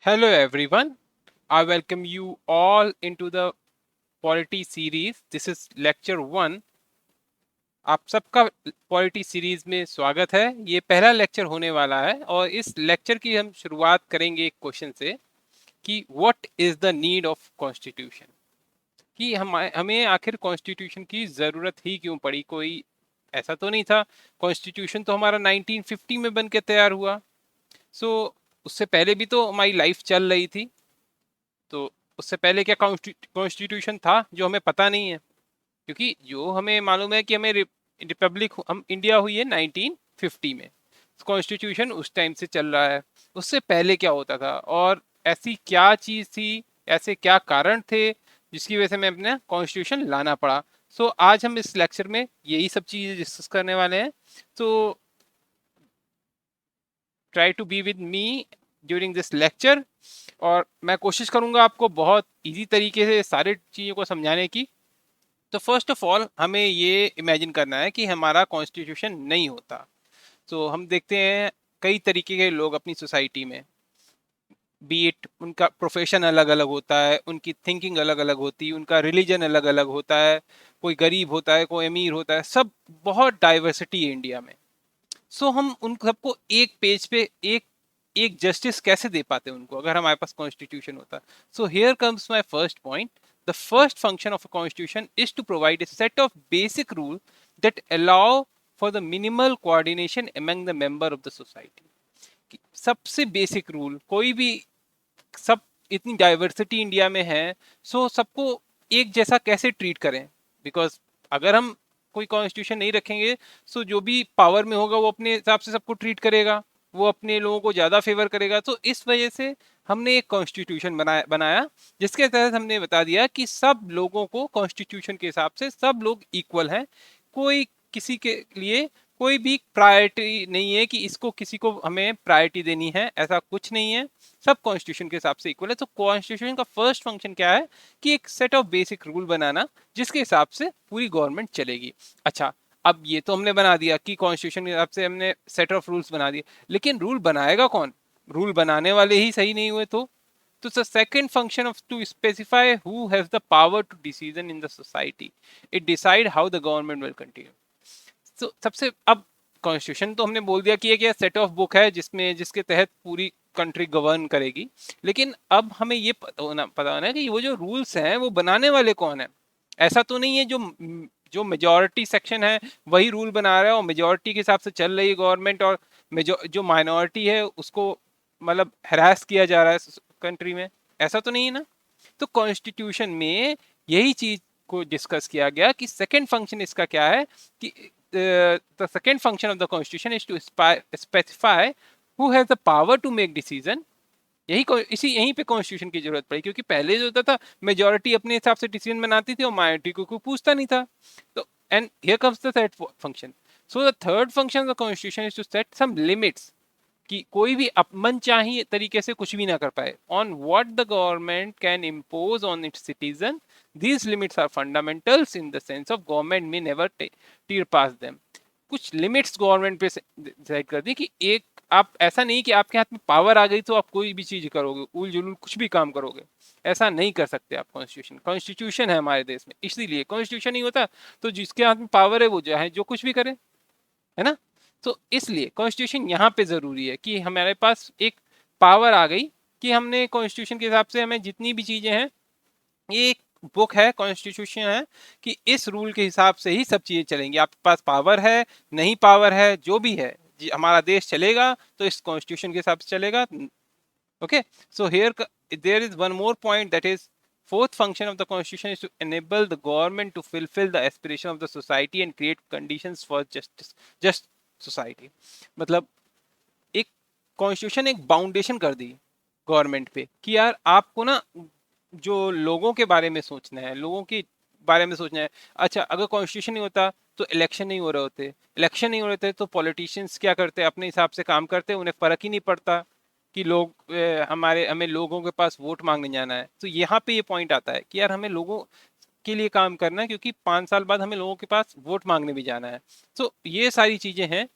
Hello everyone. I welcome you all into the Polity series. This is lecture 1. आप सबका polity series में स्वागत है। ये पहला लेक्चर होने वाला है और इस लेक्चर की हम शुरुआत करेंगे एक क्वेश्चन से कि what is the need of constitution, कि हमें आखिर कॉन्स्टिट्यूशन की ज़रूरत ही क्यों पड़ी। कोई ऐसा तो नहीं था, कॉन्स्टिट्यूशन तो हमारा 1950 में बन के तैयार हुआ। उससे पहले भी तो हमारी लाइफ चल रही थी। तो उससे पहले क्या कॉन्स्टिट्यूशन था जो हमें पता नहीं है? क्योंकि जो हमें मालूम है कि हमें रिपब्लिक हम इंडिया हुई है 1950 में। कॉन्स्टिट्यूशन उस टाइम से चल रहा है। उससे पहले क्या होता था और ऐसी क्या चीज़ थी, ऐसे क्या कारण थे जिसकी वजह से हमें अपना कॉन्स्टिट्यूशन लाना पड़ा। आज हम इस लेक्चर में यही सब चीज़ें डिस्कस करने वाले हैं। तो try to be with me during this lecture और मैं कोशिश करूंगा आपको बहुत इजी तरीके से सारी चीज़ों को समझाने की। तो फर्स्ट ऑफ ऑल हमें ये इमेजिन करना है कि हमारा कॉन्स्टिट्यूशन नहीं होता। तो हम देखते हैं कई तरीके के लोग अपनी सोसाइटी में, बी इट उनका प्रोफेशन अलग अलग होता है, उनकी थिंकिंग अलग अलग होती है, उनका रिलीजन अलग अलग होता है, कोई गरीब होता है, कोई अमीर होता है, सब बहुत डाइवर्सिटी है इंडिया में। हम उन सबको एक पेज पे एक एक जस्टिस कैसे दे पाते उनको अगर हमारे पास कॉन्स्टिट्यूशन होता? Here comes my first point. The first function of a constitution is to provide a set of basic rule that allow for the minimal coordination among the member of the society। सबसे basic rule कोई भी, सब इतनी diversity India में है, सबको एक जैसा कैसे ट्रीट करें? बिकॉज अगर हम कोई कॉन्स्टिट्यूशन नहीं रखेंगे, जो भी पावर में होगा वो अपने हिसाब से सबको ट्रीट करेगा, वो अपने लोगों को ज़्यादा फेवर करेगा। तो इस वजह से हमने एक कॉन्स्टिट्यूशन बनाया जिसके तहत हमने बता दिया कि सब लोगों को कॉन्स्टिट्यूशन के हिसाब से सब लोग इक्वल हैं। कोई किसी के लिए कोई भी प्रायोरिटी नहीं है कि इसको किसी को हमें प्रायोरिटी देनी है, ऐसा कुछ नहीं है। सब कॉन्स्टिट्यूशन के हिसाब से इक्वल है। तो कॉन्स्टिट्यूशन का फर्स्ट फंक्शन क्या है कि एक सेट ऑफ बेसिक रूल बनाना जिसके हिसाब से पूरी गवर्नमेंट चलेगी। अच्छा, अब ये तो हमने बना दिया कि कॉन्स्टिट्यूशन के हिसाब से हमने सेट ऑफ रूल्स बना दिए, लेकिन रूल बनाएगा कौन? रूल बनाने वाले ही सही नहीं हुए तो the second function of to specify who has the power to decision in the society, it decide how the government will continue। सबसे अब कॉन्स्टिट्यूशन तो हमने बोल दिया कि एक यह सेट ऑफ बुक है जिसमें जिसके तहत पूरी कंट्री गवर्न करेगी, लेकिन अब हमें ये पता होना है कि वो जो रूल्स हैं वो बनाने वाले कौन है। ऐसा तो नहीं है जो मेजॉरिटी सेक्शन है वही रूल बना रहा है और मेजॉरिटी के हिसाब से चल रही है गवर्नमेंट, और जो माइनॉरिटी है उसको मतलब हरास किया जा रहा है कंट्री में। ऐसा तो नहीं है ना। तो कॉन्स्टिट्यूशन में यही चीज को डिस्कस किया गया कि सेकंड फंक्शन इसका क्या है कि the second function of the constitution is to specify who has the power to make decision. यहीं पे कॉन्स्टिट्यूशन की जरूरत पड़ी, क्योंकि पहले जो होता था मेजोरिटी अपने हिसाब से डिसीजन बनाती थी और माइनॉरिटी को कोई पूछता नहीं था। तो and here comes the third function. The third function of the constitution is to set some limits कि कोई भी मनचाही तरीके से कुछ भी ना कर पाए। On what the government can impose on its citizen, these limits are fundamentals in the sense of government may never trespass them. कुछ लिमिट्स गवर्नमेंट पे डिसाइड कर दी कि एक, आप ऐसा नहीं कि आपके हाथ में पावर आ गई तो आप कोई भी चीज करोगे, उल जुलूल कुछ भी काम करोगे, ऐसा नहीं कर सकते आप। कॉन्स्टिट्यूशन है हमारे देश में, इसीलिए कॉन्स्टिट्यूशन नहीं होता तो जिसके हाथ में पावर है वो जो है जो कुछ भी करे, है ना। तो इसलिए कॉन्स्टिट्यूशन यहाँ पे जरूरी है कि हमारे पास एक पावर आ गई कि हमने कॉन्स्टिट्यूशन के हिसाब से हमें जितनी भी चीजें हैं, ये एक बुक है, कॉन्स्टिट्यूशन है, कि इस रूल के हिसाब से ही सब चीजें चलेंगी। आपके पास पावर है, नहीं पावर है, जो भी है, हमारा देश चलेगा तो इस कॉन्स्टिट्यूशन के हिसाब से चलेगा। Okay, here there is one more point, that is fourth function of the constitution is to enable the government to fulfill the aspiration of the society and create conditions for just society। मतलब एक constitution एक बाउंडेशन कर दी government पे कि यार आपको ना जो लोगों के बारे में सोचना है, लोगों के बारे में सोचना है। अच्छा, अगर कॉन्स्टिट्यूशन नहीं होता तो इलेक्शन नहीं हो रहे होते, इलेक्शन नहीं हो रहे थे तो पॉलिटिशियंस क्या करते, अपने हिसाब से काम करते, उन्हें फर्क ही नहीं पड़ता कि लोग हमें लोगों के पास वोट मांगने जाना है। तो यहाँ पे ये पॉइंट आता है कि यार हमें लोगों के लिए काम करना है, क्योंकि 5 साल बाद हमें लोगों के पास वोट मांगने भी जाना है। ये सारी चीजें हैं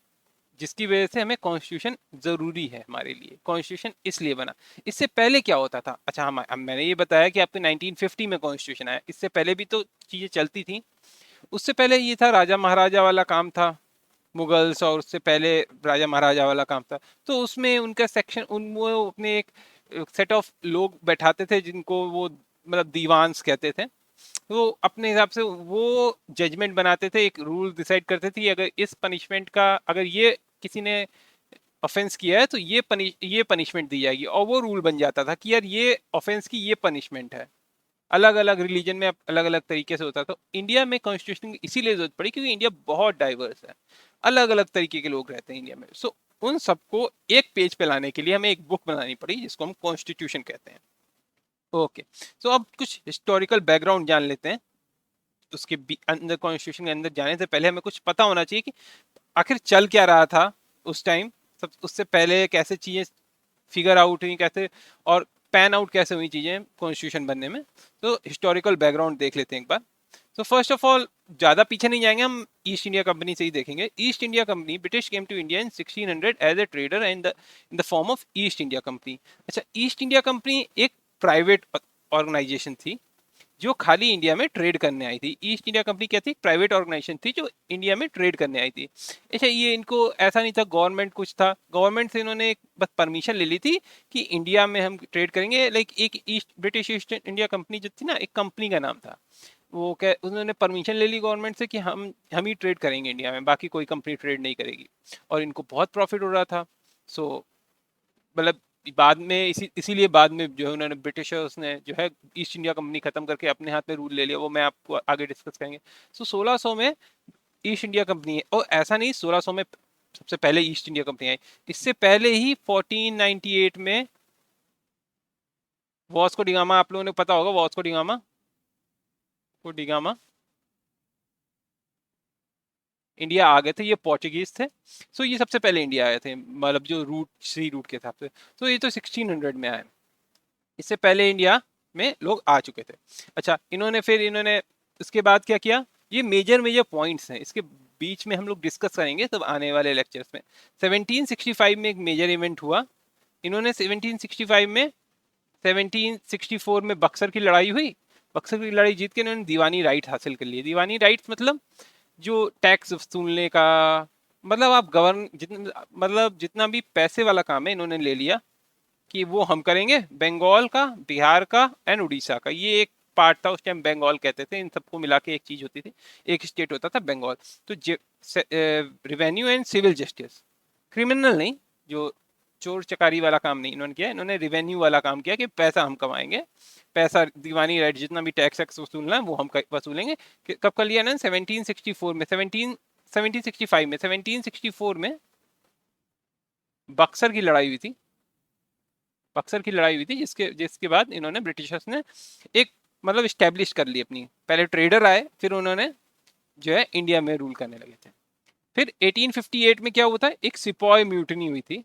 जिसकी वजह से हमें कॉन्स्टिट्यूशन जरूरी है हमारे लिए। कॉन्स्टिट्यूशन इसलिए बना। इससे पहले क्या होता था, अच्छा हम अब मैंने ये बताया कि आपके 1950 में कॉन्स्टिट्यूशन आया, इससे पहले भी तो चीजें चलती थी। उससे पहले ये था राजा महाराजा वाला काम था, मुगल्स, और उससे पहले राजा महाराजा वाला काम था। तो उसमें उनका सेक्शन, उन वो अपने एक सेट ऑफ लोग बैठाते थे जिनको वो मतलब दीवान्स कहते थे। तो अपने हिसाब से वो जजमेंट बनाते थे, एक रूल डिसाइड करते थे कि अगर इस पनिशमेंट का, अगर ये किसी ने ऑफेंस किया है तो ये पनिशमेंट दी जाएगी, और वो रूल बन जाता था कि यार ये ऑफेंस की ये पनिशमेंट है। अलग अलग रिलीजन में अलग अलग तरीके से होता था। तो इंडिया में कॉन्स्टिट्यूशन की इसीलिए जरूरत पड़ी क्योंकि इंडिया बहुत डाइवर्स है, अलग अलग तरीके के लोग रहते हैं इंडिया में। सो उन सबको एक पेज पे लाने के लिए हमें एक बुक बनानी पड़ी जिसको हम कॉन्स्टिट्यूशन कहते हैं। ओके, सो अब कुछ हिस्टोरिकल बैकग्राउंड जान लेते हैं। उसके अंदर, कॉन्स्टिट्यूशन के अंदर जाने से पहले हमें कुछ पता होना चाहिए कि आखिर चल क्या रहा था उस टाइम, सब उससे पहले कैसे चीजें फिगर आउट हुई, कैसे और पैन आउट कैसे हुई चीजें कॉन्स्टिट्यूशन बनने में। तो हिस्टोरिकल बैकग्राउंड देख लेते हैं एक बार। तो फर्स्ट ऑफ ऑल ज्यादा पीछे नहीं जाएंगे, हम ईस्ट इंडिया कंपनी से ही देखेंगे। East India Company, British came to India in 1600 as a trader and in the form of East India Company. अच्छा, ईस्ट इंडिया कंपनी एक प्राइवेट ऑर्गेनाइजेशन थी जो खाली इंडिया में ट्रेड करने आई थी। ईस्ट इंडिया कंपनी क्या थी, प्राइवेट ऑर्गेनाइजेशन थी जो इंडिया में ट्रेड करने आई थी। अच्छा, ये इनको ऐसा नहीं था गवर्नमेंट कुछ था, गवर्नमेंट से इन्होंने बस परमिशन ले ली थी कि इंडिया में हम ट्रेड करेंगे। लाइक एक east British east India company जो थी ना, एक कंपनी का नाम था वो, क्या उन्होंने परमिशन ले ली गवर्नमेंट से कि हम ही ट्रेड करेंगे इंडिया में, बाकी कोई कंपनी ट्रेड नहीं करेगी। और इनको बहुत प्रॉफिट हो रहा था। सो मतलब बाद में इसीलिए बाद में जो है उन्होंने, ब्रिटिशर्स ने जो है ईस्ट इंडिया कंपनी खत्म करके अपने हाथ में रूल ले लिया, वो मैं आपको आगे डिस्कस करेंगे। सो 1600 में ईस्ट इंडिया कंपनी है, और ऐसा नहीं 1600 में सबसे पहले ईस्ट इंडिया कंपनी आई, इससे पहले ही 1498 में वास्को डिगामा, आप लोगों ने पता होगा वास्को डिगामा, को डिगामा इंडिया आ गए थे, ये पोर्चुगीज थे। सो ये सबसे पहले इंडिया आए थे, मतलब जो रूट, सी रूट के हिसाब से। तो ये तो 1600 में आए, इससे पहले इंडिया में लोग आ चुके थे। अच्छा, इन्होंने इसके बाद क्या किया, ये मेजर मेजर पॉइंट्स हैं, इसके बीच में हम लोग डिस्कस करेंगे तब आने वाले लेक्चर्स में। 1765 में एक मेजर इवेंट हुआ। इन्होंने 1765 में, 1764 में बक्सर की लड़ाई हुई, बक्सर की लड़ाई जीत के इन्होंने दीवानी राइट हासिल कर लिए। दीवानी राइट्स मतलब जो टैक्स वसूलने का, मतलब आप गवर्न जितना, मतलब जितना भी पैसे वाला काम है इन्होंने ले लिया कि वो हम करेंगे। बंगाल का, बिहार का एंड उड़ीसा का, ये एक पार्ट था, उस टाइम बंगाल कहते थे, इन सबको मिला के एक चीज होती थी, एक स्टेट होता था बंगाल। तो revenue and civil justice, criminal नहीं, जो चोर चकारी वाला काम नहीं इन्होंने किया, इन्होंने रिवेन्यू वाला काम किया कि पैसा हम कमाएंगे, पैसा दीवानी राइट जितना भी टैक्स वसूलना है वो हम वसूलेंगे। कब कर लिया ना, 1764 में, 1765 में, 1764 में बक्सर की लड़ाई हुई थी। बक्सर की लड़ाई हुई थी जिसके जिसके बाद इन्होंने, ब्रिटिशर्स ने एक मतलब स्टैब्लिश कर ली अपनी, पहले ट्रेडर आए फिर उन्होंने जो है इंडिया में रूल करने लगे थे। फिर 1858 में क्या हुआ था, एक सिपॉय म्यूटनी हुई थी,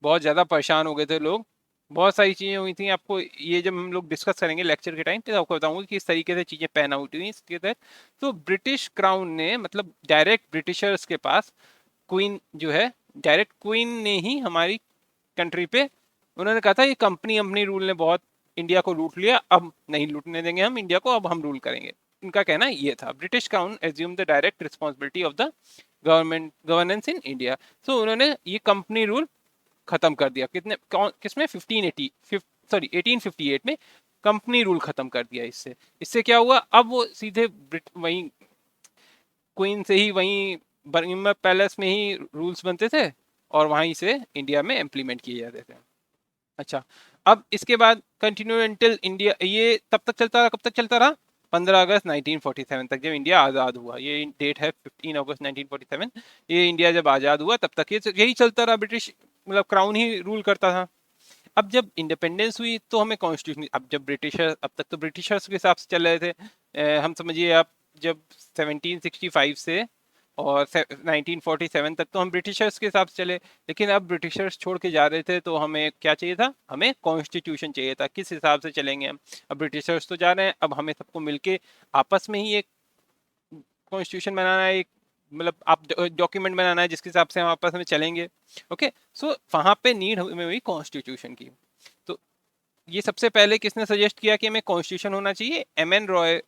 बहुत ज़्यादा परेशान हो गए थे लोग, बहुत सारी चीज़ें हुई थी। आपको ये जब हम लोग डिस्कस करेंगे लेक्चर के टाइम तो आपको बताऊंगा कि किस तरीके से चीज़ें पैन आउट हुई इसके तहत। तो ब्रिटिश क्राउन ने, मतलब डायरेक्ट ब्रिटिशर्स के पास क्वीन जो है, डायरेक्ट क्वीन ने ही हमारी कंट्री पे, उन्होंने कहा था ये कंपनी अपनी रूल ने बहुत इंडिया को लूट लिया, अब नहीं लूटने देंगे हम इंडिया को, अब हम रूल करेंगे। इनका कहना ये था। British crown assume the direct responsibility of the governance in India. तो उन्होंने ये कंपनी रूल खत्म कर दिया, किसमें, 1580, सॉरी 1858 में कंपनी रूल खत्म कर दिया। इससे इससे क्या हुआ, अब वो सीधे वहीं क्वीन से ही, वहीं बर्मिंघम पैलेस में ही रूल्स बनते थे और वहीं से इंडिया में इम्प्लीमेंट किए जाते थे। अच्छा, अब इसके बाद कंटिन्यू इंटिल इंडिया, ये तब तक चलता रहा, कब तक चलता रहा, 15 अगस्त 1947 तक, जब इंडिया आज़ाद हुआ। ये डेट है 15 अगस्त 1947, ये इंडिया जब आज़ाद हुआ तब तक ये यही चलता रहा, ब्रिटिश मतलब क्राउन ही रूल करता था। अब जब इंडिपेंडेंस हुई तो हमें कॉन्स्टिट्यूशन, अब जब ब्रिटिशर्स, अब तक तो ब्रिटिशर्स के हिसाब से चल रहे थे, हम समझिए आप, जब 1765 से और 1947 तक तो हम ब्रिटिशर्स के हिसाब से चले, लेकिन अब ब्रिटिशर्स छोड़ के जा रहे थे तो हमें क्या चाहिए था, हमें कॉन्स्टिट्यूशन चाहिए था, किस हिसाब से चलेंगे हम। अब ब्रिटिशर्स तो जा रहे हैं, अब हमें सबको मिलके आपस में ही एक कॉन्स्टिट्यूशन बनाना है, एक मतलब आप डॉक्यूमेंट बनाना है जिसके हिसाब से हम आपस में चलेंगे। ओके, सो वहाँ पे नीड हमें हुई कॉन्स्टिट्यूशन की। तो ये सबसे पहले किसने सजेस्ट किया कि हमें कॉन्स्टिट्यूशन होना चाहिए? एम एन रॉय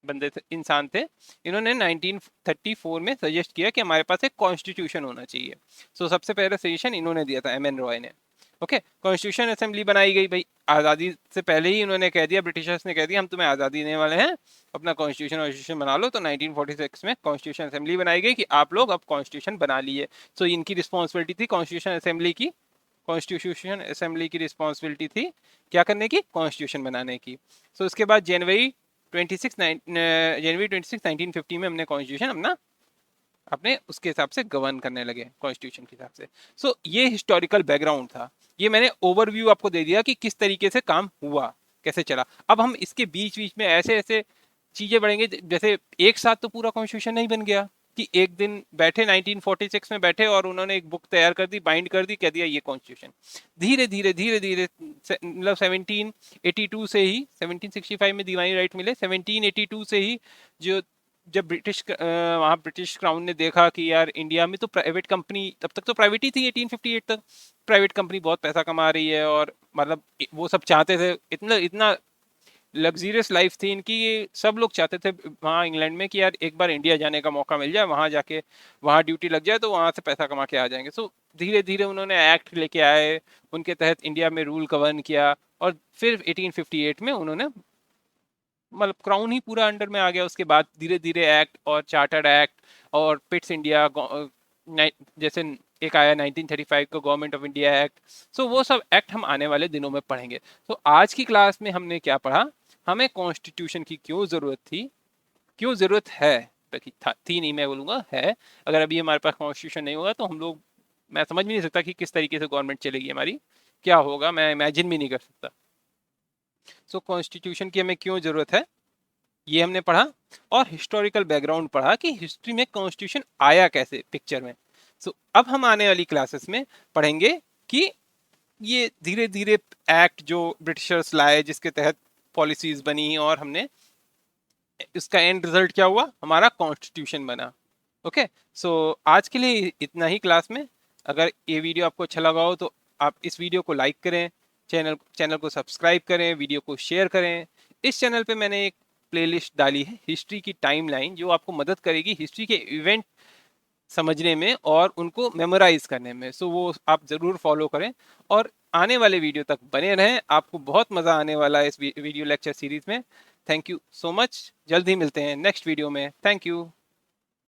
बंदे थे, इंसान थे। इन्होंने 1934 में सजेस्ट किया कि हमारे पास एक कॉन्स्टिट्यूशन होना चाहिए। सो सबसे पहले सजेशन इन्होंने दिया था, एम एन रॉय ने। ओके, कॉन्स्टिट्यूशन असेंबली बनाई गई भाई, आज़ादी से पहले ही इन्होंने कह दिया, ब्रिटिशर्स ने कह दिया हम तुम्हें आज़ादी देने वाले हैं, अपना कॉन्स्टिट्यूशन बना लो। तो 1946 में कॉन्स्टिट्यूशन असेंबली बनाई गई कि आप लोग अब कॉन्स्टिट्यूशन बना लिए। सो इनकी रिस्पॉन्सिबिलिटी थी कॉन्स्टिट्यूशन असेंबली की, कॉन्स्टिट्यूशन असेंबली की रिस्पॉन्सिबिलिटी थी क्या करने की? कॉन्स्टिट्यूशन बनाने की। सो उसके बाद जनवरी 26 1950 में हमने कॉन्स्टिट्यूशन अपना अपने उसके हिसाब से गवर्न करने लगे, कॉन्स्टिट्यूशन के हिसाब से। सो ये हिस्टोरिकल बैकग्राउंड था, ये मैंने ओवरव्यू आपको दे दिया कि किस तरीके से काम हुआ, कैसे चला। अब हम इसके बीच बीच में ऐसे ऐसे चीजें बढ़ेंगे, जैसे एक साथ तो पूरा कॉन्स्टिट्यूशन नहीं बन गया कि एक दिन बैठे 1946 में बैठे और उन्होंने एक बुक तैयार कर दी, बाइंड कर दी, कह दिया ये कॉन्स्टिट्यूशन। धीरे धीरे धीरे धीरे मतलब 1782 से ही, 1765 में दिवानी राइट मिले, 1782 से ही जो जब वहाँ ब्रिटिश क्राउन ने देखा कि यार इंडिया में तो प्राइवेट कंपनी, तब तक तो प्राइवेट ही थी 1858 तक, प्राइवेट कंपनी बहुत पैसा कमा रही है, और मतलब वो सब चाहते थे, इतना इतना लग्जरियस लाइफ थी इनकी, ये सब लोग चाहते थे वहाँ इंग्लैंड में कि यार एक बार इंडिया जाने का मौका मिल जाए, वहाँ जाके वहाँ ड्यूटी लग जाए तो वहाँ से पैसा कमा के आ जाएंगे। सो धीरे धीरे उन्होंने एक्ट लेके आए, उनके तहत इंडिया में रूल गवर्न किया, और फिर 1858 में उन्होंने मतलब क्राउन ही पूरा अंडर में आ गया। उसके बाद धीरे धीरे एक्ट और चार्टर्ड एक्ट और पिट्स इंडिया जैसे एक आया 1935 का गवर्नमेंट ऑफ इंडिया एक्ट। सो वो सब एक्ट हम आने वाले दिनों में पढ़ेंगे। तो आज की क्लास में हमने क्या पढ़ा? हमें कॉन्स्टिट्यूशन की क्यों ज़रूरत थी, क्यों ज़रूरत है, बल्कि थी नहीं मैं बोलूँगा है। अगर अभी हमारे पास कॉन्स्टिट्यूशन नहीं होगा तो हम लोग, मैं समझ भी नहीं सकता कि किस तरीके से गवर्नमेंट चलेगी हमारी, क्या होगा, मैं इमेजिन भी नहीं कर सकता। सो कॉन्स्टिट्यूशन की हमें क्यों ज़रूरत है, ये हमने पढ़ा। और हिस्टोरिकल बैकग्राउंड पढ़ा कि हिस्ट्री में कॉन्स्टिट्यूशन आया कैसे पिक्चर में। सो अब हम आने वाली क्लासेस में पढ़ेंगे कि ये धीरे धीरे एक्ट जो ब्रिटिशर्स लाए, जिसके तहत पॉलिसीज बनी, और हमने इसका एंड रिजल्ट क्या हुआ, हमारा कॉन्स्टिट्यूशन बना। ओके, सो आज के लिए इतना ही क्लास में। अगर ये वीडियो आपको अच्छा लगा हो तो आप इस वीडियो को लाइक करें, चैनल चैनल को सब्सक्राइब करें, वीडियो को शेयर करें। इस चैनल पे मैंने एक प्लेलिस्ट डाली है हिस्ट्री की टाइमलाइन, जो आपको मदद करेगी हिस्ट्री के इवेंट समझने में और उनको मेमोराइज करने में। सो वो आप ज़रूर फॉलो करें और आने वाले वीडियो तक बने रहें, आपको बहुत मज़ा आने वाला है इस वीडियो लेक्चर सीरीज में। थैंक यू सो मच, जल्द ही मिलते हैं नेक्स्ट वीडियो में। Thank you.